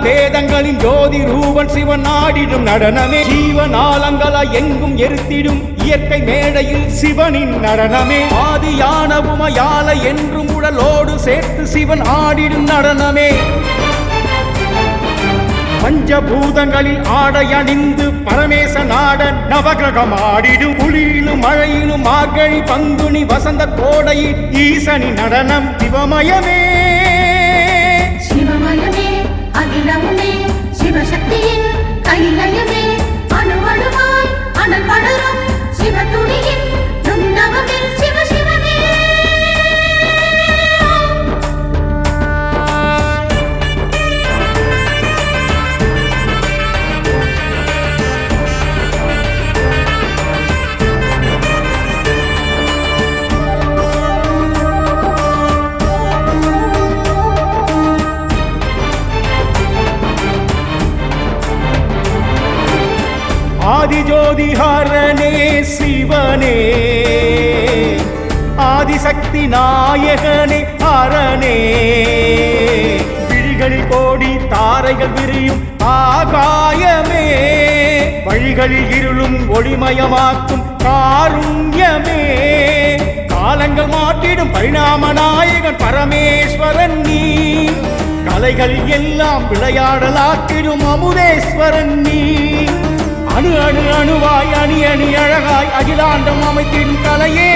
பேதங்களின் ஜோதி ரூபன் சிவன் ஆடிடும் நடனமே. ஜீவனாலங்கள எங்கும் எரித்திடும் இயற்கை மேடையில் சிவனின் நடனமே. ஆதியான உமையால என்றும் உடலோடு சேர்த்து சிவன் ஆடிடும் நடனமே. பஞ்சபூதங்களில் ஆடை அணிந்து பரமேச நாடன் நவகிரகம் ஆடிடும். குளிரிலும் மழையிலும் மார்கழி பங்குனி வசந்த கோடையில் ஈசனி நடனம் சிவமயமே. சிவமயமே அகிலமுமே சிவசக்தியின் கைலயமே. அணுவணுவாய் அனல் படரும் சிவதுணியின் நுண்ணவமே. சிவ சிவமே ஆதிஜோதி ஹரனே சிவனே. ஆதிசக்தி நாயகனே ஹரனே. விழிகளில் கோடி தாரைகள் விரியும் ஆகாயமே. வழிகளில் இருளும் ஒளிமயமாக்கும் காருண்யமே. காலங்கள் மாற்றிடும் பரிணாம நாயகன் பரமேஸ்வரன் நீ. கலைகள் எல்லாம் விளையாடலாக்கிடும் அமுதேஸ்வரன் நீ. அணு அணு அணுவாய் அணி அணி அழகாய் அகிலாண்டம் அமைத்திடும் கலையே.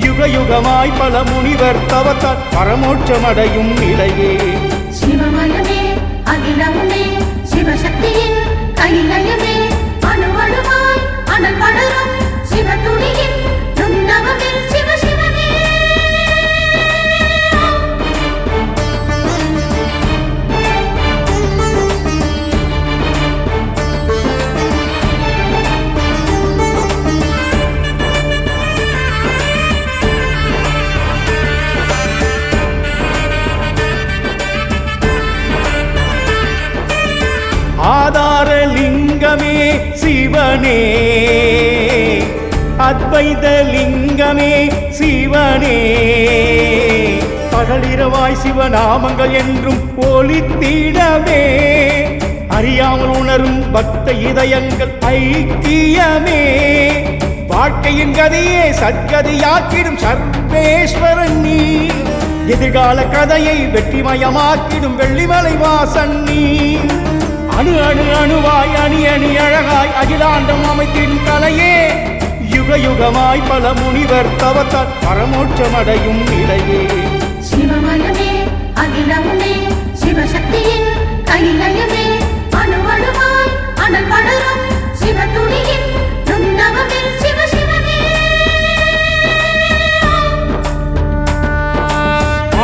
யுக யுகமாய் பல முனிவர் தவத்தால் பரமோட்சமடையும் நிலையே. சிவமயமே அகிலமுமே சிவசக்தியின் கைலயமே. அணுவணுவாய் அனல் படரும் சிவதுணியின் நுண்ணவமே. சிவ சிவமே ஆதாரலிங்கமே சிவனே. அத்வைத லிங்கமே சிவனே. பகலிரவாய் சிவநாமங்கள் என்றும் ஒலித்திடவே. அறியாமல் உணரும் பக்த இதயங்கள் ஐக்கியமே. வாழ்க்கையின் கதையே சத்கதியாக்கிடும் சர்வேஸ்வரன் நீ. எதிர்கால கதையை வெற்றிமயமாக்கிடும் வெள்ளிமலை வாசன் நீ. அணு அணு அணுவாய் அணி அணி அழகாய் அகிலாண்டம் அமைத்திடும் கலையே. யுக யுகமாய் பல முனிவர் தவத்தால் பரமோட்சமடையும் நிலையே. சிவமயமே அகிலமுமே சிவசக்தியின் கைலயமே. அணுவணுவாய் அனல் படரும் சிவதுணியின் நுண்ணவமே. சிவ சிவமே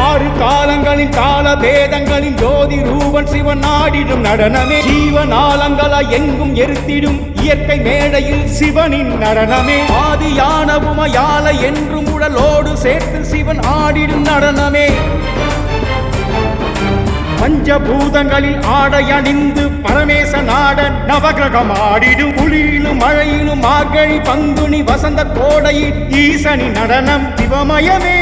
ஆறு காலங்களின் கால பேதங்களின் ஜோதி ரூபன் சிவன் ஆடிடும் நடனமே. ஜீவனாலங்கள எங்கும் எரித்திடும் இயற்கை மேடையில் சிவனின் நடனமே. ஆதியான உமையால என்றும் உடலோடு சேர்த்து சிவன் ஆடிடும் நடனமே. பஞ்சபூதங்களில் ஆடை அணிந்து பரமேச நாடன் நவகிரகம் ஆடிடும். குளிரிலும் மழையிலும் மார்கழி பங்குனி வசந்த கோடையில் ஈசனி நடனம் சிவமயமே.